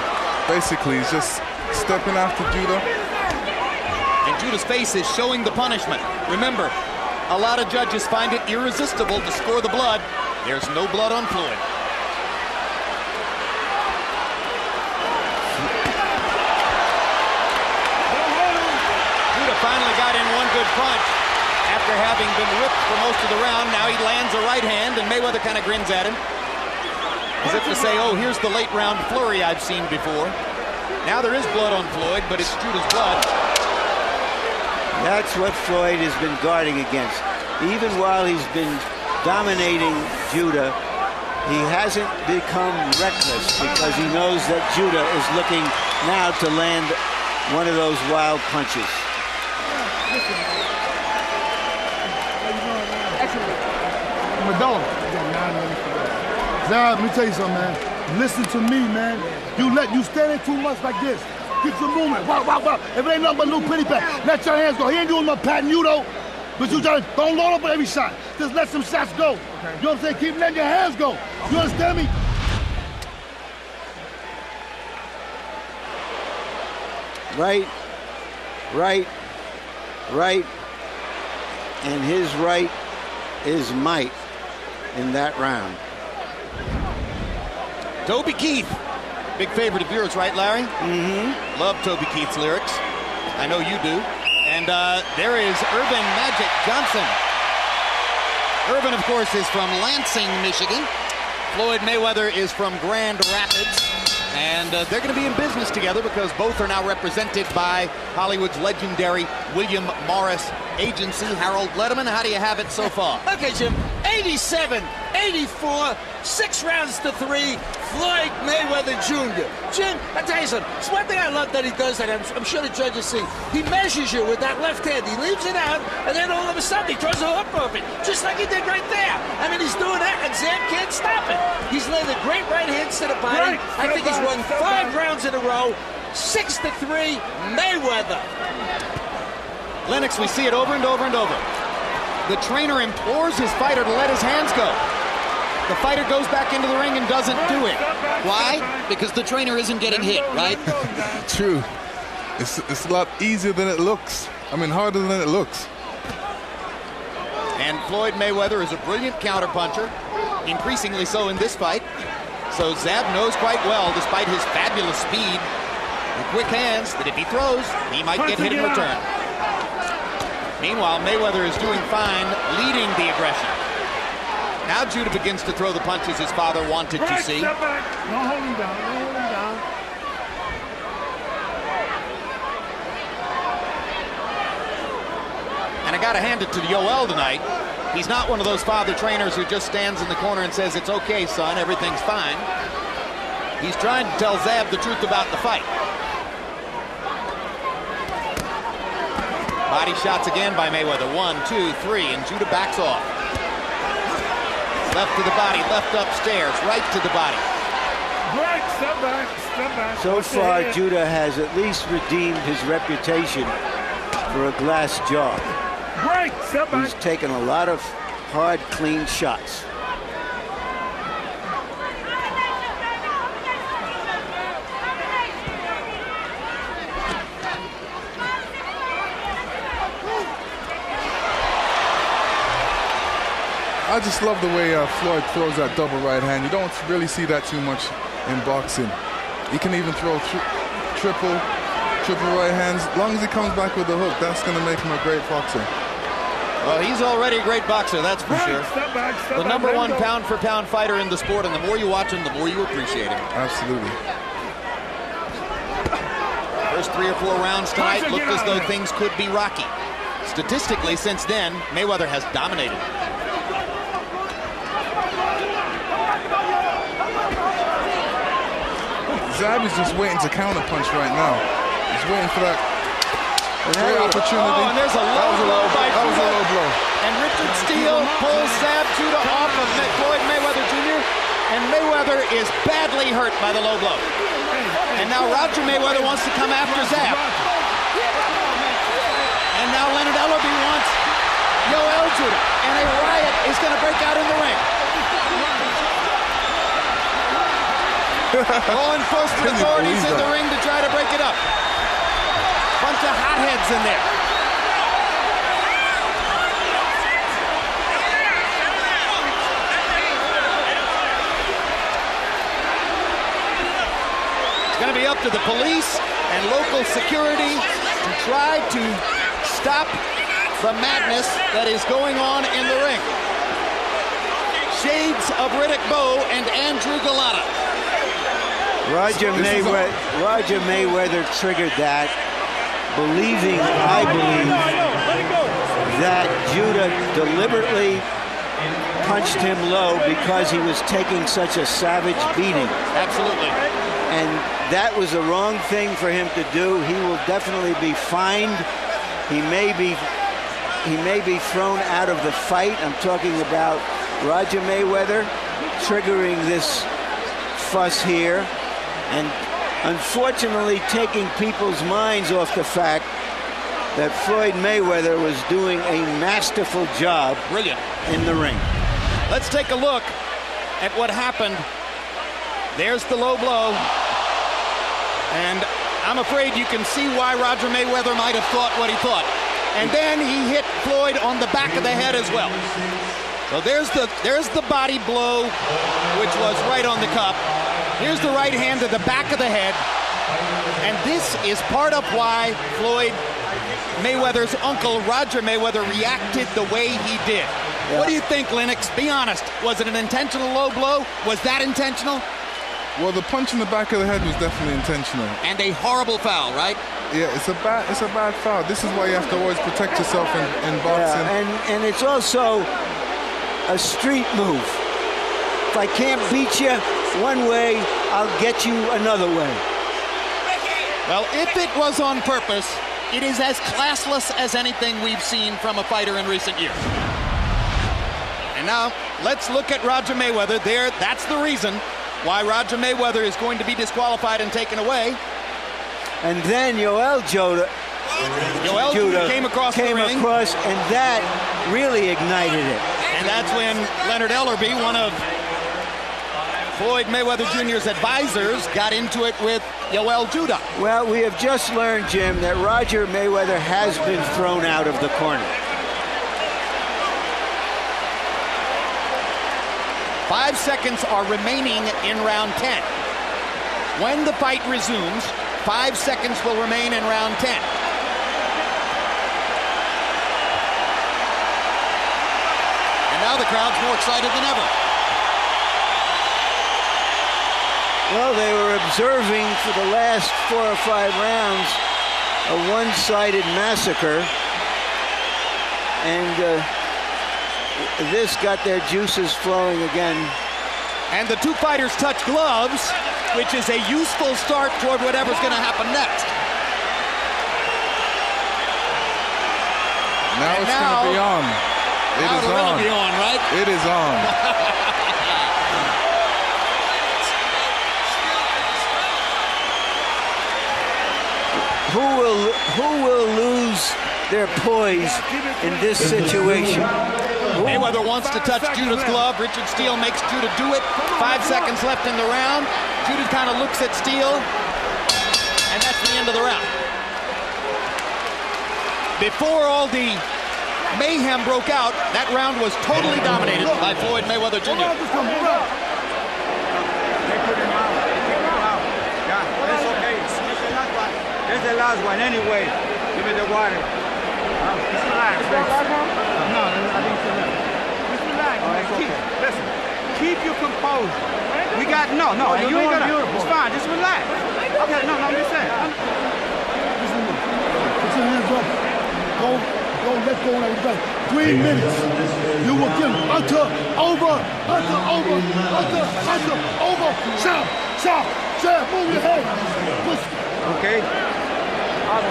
Basically, he's just stepping after Judah. And Judah's face is showing the punishment. Remember, a lot of judges find it irresistible to score the blood. There's no blood on Floyd. Judah finally got in one good punch after having been whipped for most of the round. Now he lands a right hand, and Mayweather kind of grins at him, as if to say, oh, here's the late round flurry I've seen before. Now there is blood on Floyd, but it's Judah's blood. That's what Floyd has been guarding against. Even while he's been dominating Judah, he hasn't become reckless because he knows that Judah is looking now to land one of those wild punches. Madonna. Zab, let me tell you something, man. Listen to me, man. You standing too much like this. Get some movement. Wow, wow, wow. If it ain't nothing but a little pity pat, let your hands go. He ain't doing no patting you, though. But you don't load up with every shot. Just let some shots go. Okay. You know what I'm saying? Keep letting your hands go. You understand me? Right, right, right. And his right is might in that round. Toby Keith, big favorite of yours, right, Larry? Mm-hmm. Love Toby Keith's lyrics. I know you do. And there is Irvin Magic Johnson. Irvin, of course, is from Lansing, Michigan. Floyd Mayweather is from Grand Rapids. And they're going to be in business together because both are now represented by Hollywood's legendary William Morris agency. Harold Letterman, how do you have it so far? Okay, Jim. 87, 84, 6 rounds to 3. Floyd Mayweather Jr. Jim, I tell you something. It's one thing I love that he does that I'm sure the judges see. He measures you with that left hand. He leaves it out, and then all of a sudden he throws a hook off it, just like he did right there. I mean, he's doing that, and Zab can't stop it. He's landed great right hands to the body. I think he's won 5 rounds in a row. 6-3, Mayweather. Lennox, we see it over and over and over. The trainer implores his fighter to let his hands go. The fighter goes back into the ring and doesn't do it. Why? Because the trainer isn't getting hit, right? True. It's a lot easier than it looks. I mean, harder than it looks. And Floyd Mayweather is a brilliant counterpuncher, increasingly so in this fight. So Zab knows quite well, despite his fabulous speed and quick hands, that if he throws, he might get hit in return. Meanwhile, Mayweather is doing fine, leading the aggression. Now Judah begins to throw the punches his father wanted to see. Step back. Don't hold him down. Don't hold him down. And I got to hand it to Yoel tonight. He's not one of those father trainers who just stands in the corner and says, it's okay, son, everything's fine. He's trying to tell Zab the truth about the fight. Body shots again by Mayweather. 1, 2, 3, and Judah backs off. Left to the body, left upstairs, right to the body. Break. back. So far, Judah has at least redeemed his reputation for a glass jaw. Break, step back. He's taken a lot of hard, clean shots. I just love the way Floyd throws that double right hand. You don't really see that too much in boxing. He can even throw triple right hands. As long as he comes back with the hook, that's going to make him a great boxer. Well, he's already a great boxer, that's for sure. Step back, The number one pound-for-pound fighter in the sport, and the more you watch him, the more you appreciate him. Absolutely. First 3 or 4 rounds tonight looked as though things could be rocky. Statistically, since then, Mayweather has dominated. Zab's just waiting to counterpunch right now. He's waiting for that great opportunity. Oh, and there's a low blow by That was a low blow. And Richard Steele pulls Zabs Judah off of Floyd Mayweather Jr. And Mayweather is badly hurt by the low blow. And now Roger Mayweather wants to come after Zab. And now Leonard Ellerbe wants Yoel Judah. And a riot is going to break out in the ring. Law enforcement authorities in the ring to try to break it up. Bunch of hotheads in there. It's going to be up to the police and local security to try to stop the madness that is going on in the ring. Shades of Riddick Bowe and Andrew Galata. Roger Mayweather triggered that, I believe, that Judah deliberately punched him low because he was taking such a savage beating. Absolutely. And that was the wrong thing for him to do. He will definitely be fined. He may be thrown out of the fight. I'm talking about Roger Mayweather triggering this fuss here. And unfortunately taking people's minds off the fact that Floyd Mayweather was doing a masterful job in the ring. Let's take a look at what happened. There's the low blow. And I'm afraid you can see why Roger Mayweather might have thought what he thought. And then he hit Floyd on the back of the head as well. So there's the body blow, which was right on the cup. Here's the right hand to the back of the head. And this is part of why Floyd Mayweather's uncle, Roger Mayweather, reacted the way he did. Yeah. What do you think, Lennox? Be honest. Was it an intentional low blow? Was that intentional? Well, the punch in the back of the head was definitely intentional. And a horrible foul, right? Yeah, it's a bad foul. This is why you have to always protect yourself in boxing. Yeah, and it's also a street move. If I can't beat you one way, I'll get you another way. Well, if it was on purpose, it is as classless as anything we've seen from a fighter in recent years. And now, let's look at Roger Mayweather there. That's the reason why Roger Mayweather is going to be disqualified and taken away. And then Yoel Judah came across the ring. And that really ignited it. And that's when Leonard Ellerbe, one of Floyd Mayweather Jr.'s advisors, got into it with Yoel Judah. Well, we have just learned, Jim, that Roger Mayweather has been thrown out of the corner. 5 seconds are remaining in round 10. When the fight resumes, 5 seconds will remain in round 10. And now the crowd's more excited than ever. Well, they were observing for the last 4 or 5 rounds a one-sided massacre. And this got their juices flowing again. And the two fighters touch gloves, which is a useful start toward whatever's going to happen next. Now it's going to be on. It is on. It'll be on, right? It is on. who will lose their poise in this situation? Mayweather wants to touch Judah's glove. Richard Steele makes Judah do it. 5 seconds left in the round. Judah kind of looks at Steele, and that's the end of the round. Before all the mayhem broke out, that round was totally dominated by Floyd Mayweather Jr. They put him out. Yeah, that's okay. That's the last one anyway. Give me the water. Just relax. No, I think so. Just relax. Listen, keep your composure. We got, no, you ain't gonna, it's fine, just relax. Okay, no, I'm just saying. Put your hands up. Go, let go of everybody. 3 minutes. You will kill him. Until over. Stop. Move your head. Okay.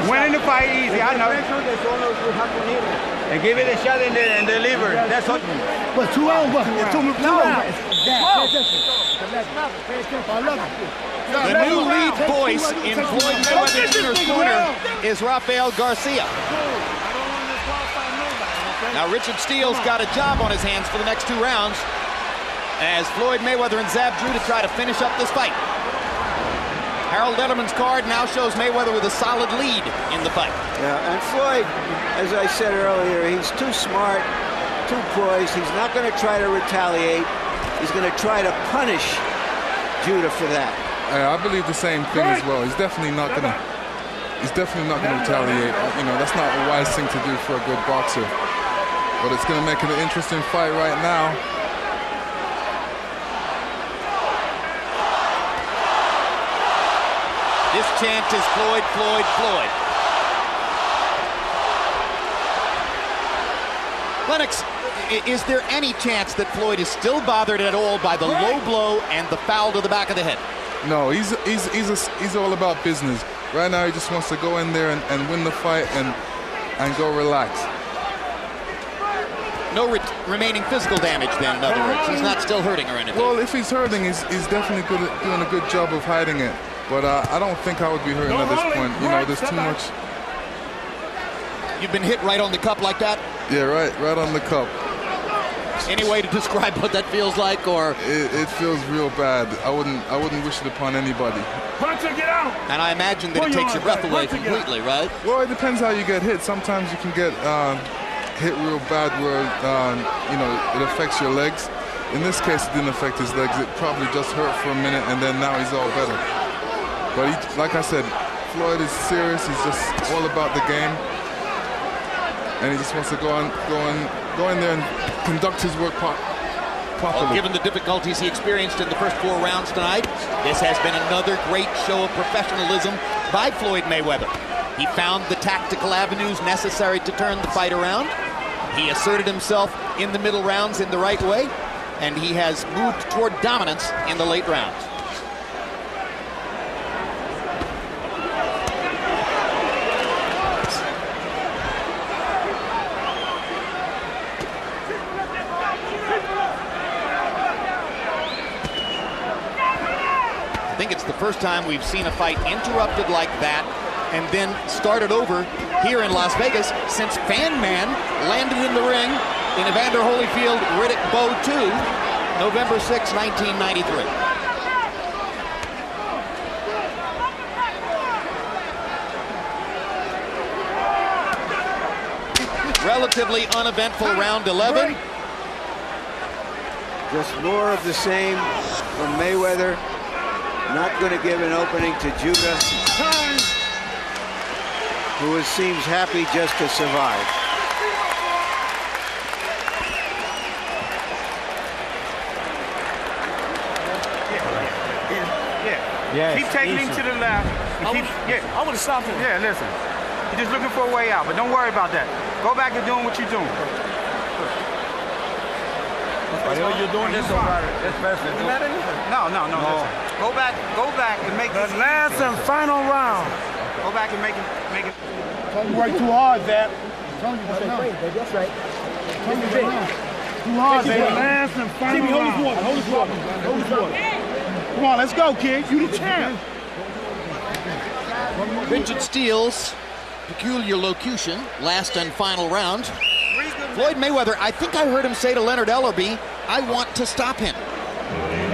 Winning the fight easy, I know. And give it a shot in the liver. That's what. But 2 rounds, but it's 2 rounds. The new lead voice in Floyd Mayweather Jr.'s corner is Rafael Garcia. Now Richard Steele's got a job on his hands for the next 2 rounds as Floyd Mayweather and Zab Supper try to finish up this fight. Harold Letterman's card now shows Mayweather with a solid lead in the fight. Yeah, and Floyd, as I said earlier, he's too smart, too poised. He's not going to try to retaliate. He's going to try to punish Judah for that. I believe the same thing as well. He's definitely not going to retaliate. You know, that's not a wise thing to do for a good boxer. But it's going to make it an interesting fight right now. This chant is Floyd, Floyd, Floyd. Lennox, is there any chance that Floyd is still bothered at all by the low blow and the foul to the back of the head? No, he's all about business. Right now, he just wants to go in there and win the fight and go relax. No remaining physical damage then, in other words. He's not still hurting or anything. Well, if he's hurting, he's definitely doing a good job of hiding it. But I don't think I would be hurting at this point. You know, there's too much. You've been hit right on the cup like that? Yeah, right on the cup. Any way to describe what that feels like, or? It feels real bad. I wouldn't wish it upon anybody. Punch or get out. And I imagine that it takes your breath away completely, right? Well, it depends how you get hit. Sometimes you can get hit real bad where you know, it affects your legs. In this case, it didn't affect his legs. It probably just hurt for a minute, and then now he's all better. But he, like I said, Floyd is serious. He's just all about the game, and he just wants to go in there and conduct his work properly. Well, given the difficulties he experienced in the first 4 rounds tonight, this has been another great show of professionalism by Floyd Mayweather. He found the tactical avenues necessary to turn the fight around. He asserted himself in the middle rounds in the right way, and he has moved toward dominance in the late rounds. I think it's the first time we've seen a fight interrupted like that and then started over here in Las Vegas since Fan Man landed in the ring in Evander Holyfield Riddick Bowe 2, November 6, 1993. Relatively uneventful round 11. Just more of the same from Mayweather. Not going to give an opening to Judah, who seems happy just to survive. Yeah. Keep taking him to the left. I would have stopped him. Yeah, listen. You're just looking for a way out, but don't worry about that. Go back to doing what you're doing. You're doing this over especially. No. Listen. Go back and make the last and final round. Go back and make it. Don't work too hard, Zab. That's right. Too hard, The baby. last and final round. Hold his water. Come on, let's go, kid. You the champ. Richard Steele's peculiar locution, last and final round. Floyd Mayweather, I think I heard him say to Leonard Ellerby, I want to stop him.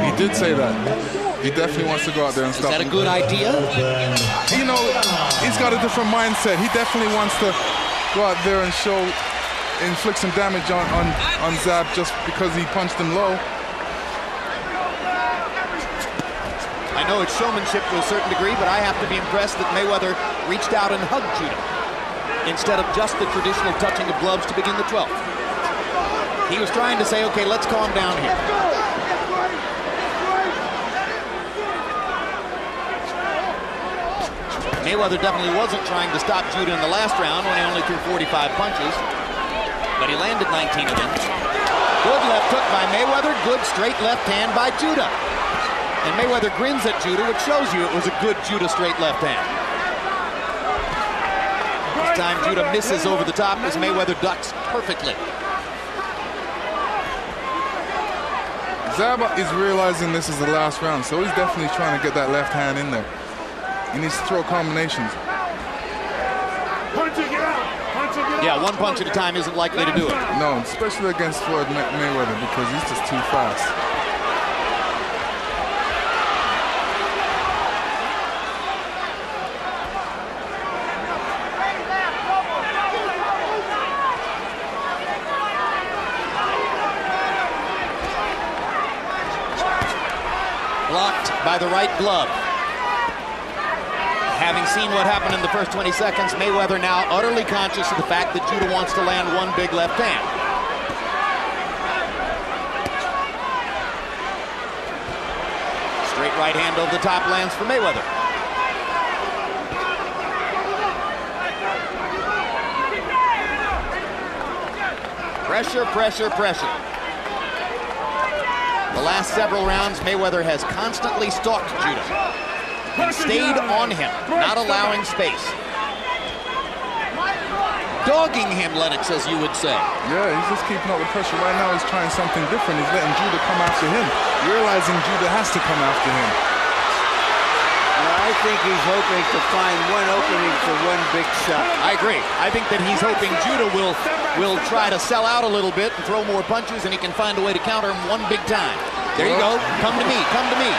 He did say that. He definitely wants to go out there and stop him. Is that a good idea? You know, he's got a different mindset. He definitely wants to go out there and inflict some damage on Zab just because he punched him low. I know it's showmanship to a certain degree, but I have to be impressed that Mayweather reached out and hugged Judah instead of just the traditional touching of gloves to begin the 12th. He was trying to say, okay, let's calm down here. Mayweather definitely wasn't trying to stop Judah in the last round when he only threw 45 punches, but he landed 19 of them. Good left hook by Mayweather, good straight left hand by Judah. And Mayweather grins at Judah, which shows you it was a good Judah straight left hand. This time Judah misses over the top as Mayweather ducks perfectly. Zab is realizing this is the last round, so he's definitely trying to get that left hand in there. He needs to throw combinations. Yeah, one punch at a time isn't likely to do it. No, especially against Floyd Mayweather because he's just too fast. Blocked by the right glove. Having seen what happened in the first 20 seconds, Mayweather now utterly conscious of the fact that Judah wants to land one big left hand. Straight right hand over the top lands for Mayweather. Pressure, pressure, pressure. The last several rounds, Mayweather has constantly stalked Judah and stayed on him, not allowing space. Dogging him, Lennox, as you would say. Yeah, he's just keeping up the pressure. Right now he's trying something different. He's letting Judah come after him, realizing Judah has to come after him. I think he's hoping to find one opening for one big shot. I agree. I think that he's hoping Judah will try to sell out a little bit and throw more punches, and he can find a way to counter him one big time. There you go. Come to me. Come to me.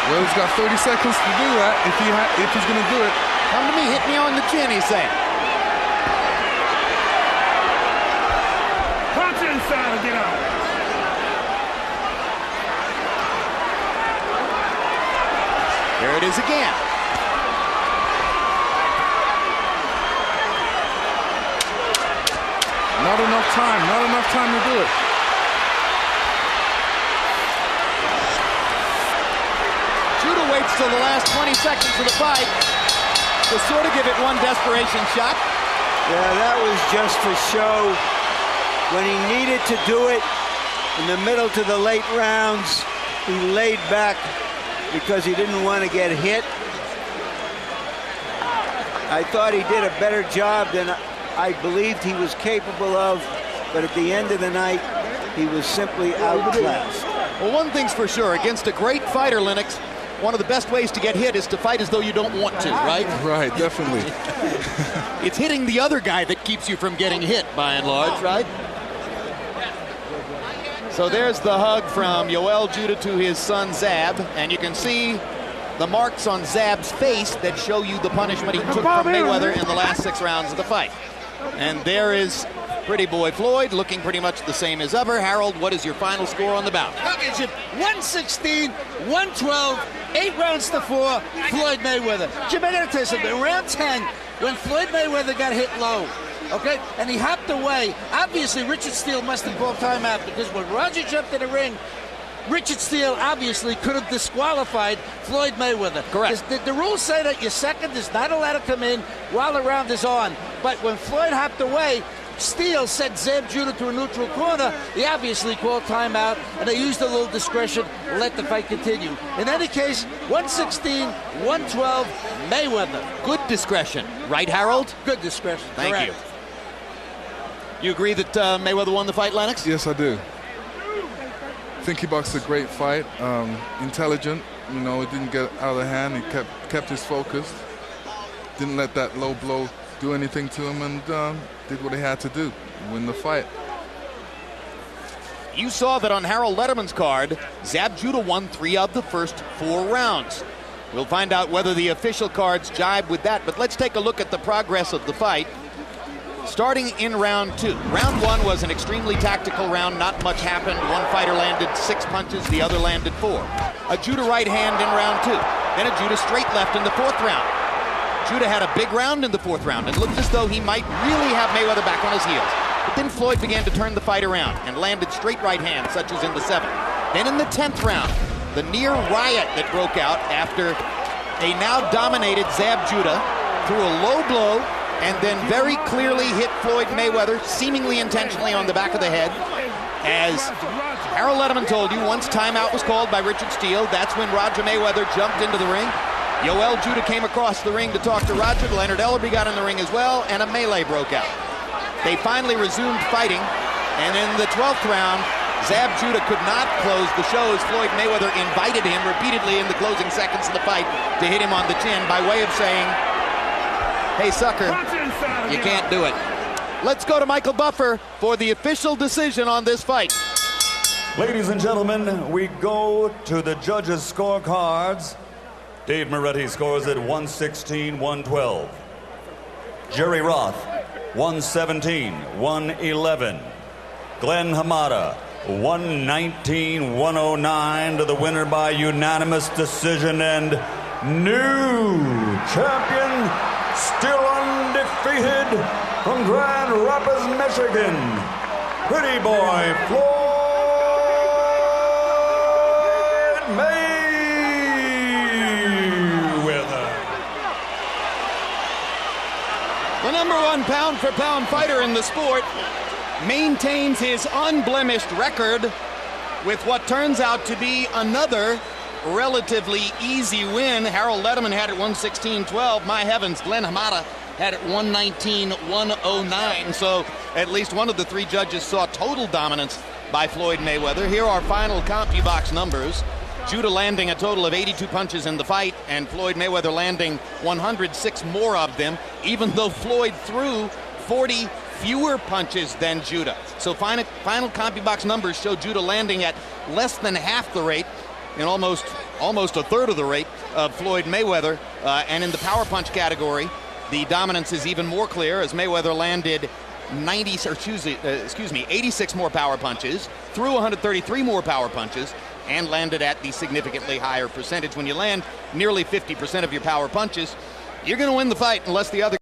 Well, he's got 30 seconds to do that if he's going to do it. Come to me. Hit me on the chin, he's saying. Punch inside and get out. There it is again. Not enough time. Not enough time to do it. Judah waits till the last 20 seconds of the fight to sort of give it one desperation shot. Yeah, that was just for show. When he needed to do it in the middle to the late rounds, he laid back because he didn't want to get hit. I thought he did a better job than I believed he was capable of, but at the end of the night, he was simply outclassed. Well, one thing's for sure, against a great fighter, Lennox, one of the best ways to get hit is to fight as though you don't want to, right? Right, definitely. It's hitting the other guy that keeps you from getting hit, by and large, right? So there's the hug from Yoel Judah to his son Zab, and you can see the marks on Zab's face that show you the punishment he took from Mayweather in the last 6 rounds of the fight. And there is pretty boy Floyd, looking pretty much the same as ever. Harold, what is your final score on the bout? 116, 112, 8 rounds to 4, Floyd Mayweather. Jim, I gotta tell you something. Round 10, when Floyd Mayweather got hit low, okay, and he hopped away, obviously Richard Steele must have called timeout because when Roger jumped in the ring, Richard Steele obviously could have disqualified Floyd Mayweather. Correct. The rules say that your second is not allowed to come in while the round is on. But when Floyd hopped away, Steele sent Zab Judah to a neutral corner. He obviously called timeout, and they used a little discretion to let the fight continue. In any case, 116, 112, Mayweather. Good discretion, right, Harold? Good discretion. Thank Correct. you. You agree that Mayweather won the fight, Lennox? Yes, I do. I think he boxed a great fight, intelligent. You know, it didn't get out of hand. He kept his focus. didn't let that low blow do anything to him, and did what he had to do, win the fight. You saw that on Harold Letterman's card, Zab Judah won 3 of the first 4 rounds. We'll find out whether the official cards jibe with that, but let's take a look at the progress of the fight. Starting in round 2. Round 1 was an extremely tactical round. Not much happened. One fighter landed 6 punches, the other landed 4. A Judah right hand in round 2. Then a Judah straight left in the 4th round. Judah had a big round in the 4th round and looked as though he might really have Mayweather back on his heels. But then Floyd began to turn the fight around and landed straight right hands, such as in the 7th. Then in the 10th round, the near riot that broke out after a now dominated Zab Judah threw a low blow and then very clearly hit Floyd Mayweather, seemingly intentionally, on the back of the head. As Harold Letterman told you, once timeout was called by Richard Steele, that's when Roger Mayweather jumped into the ring. Yoel Judah came across the ring to talk to Roger. Leonard Ellerby got in the ring as well, and a melee broke out. They finally resumed fighting, and in the 12th round, Zab Judah could not close the show as Floyd Mayweather invited him repeatedly in the closing seconds of the fight to hit him on the chin by way of saying, "Hey, sucker, you can't do it." Let's go to Michael Buffer for the official decision on this fight. Ladies and gentlemen, we go to the judges' scorecards. Dave Moretti scores at 116-112. Jerry Roth, 117-111. Glenn Hamada, 119-109 to the winner by unanimous decision, and new champion, still undefeated from Grand Rapids, Michigan, Pretty Boy Floyd Mayweather. The #1 pound-for-pound fighter in the sport maintains his unblemished record with what turns out to be another relatively easy win. Harold Letterman had it 116-12. My heavens, Glenn Hamada had it 119-109. So at least one of the 3 judges saw total dominance by Floyd Mayweather. Here are final CompuBox numbers. Judah landing a total of 82 punches in the fight, and Floyd Mayweather landing 106 more of them, even though Floyd threw 40 fewer punches than Judah. So final CompuBox numbers show Judah landing at less than half the rate, and almost a third of the rate of Floyd Mayweather. And in the power punch category, the dominance is even more clear as Mayweather landed 86 more power punches, threw 133 more power punches, and landed at the significantly higher percentage. When you land nearly 50% of your power punches, you're going to win the fight unless the other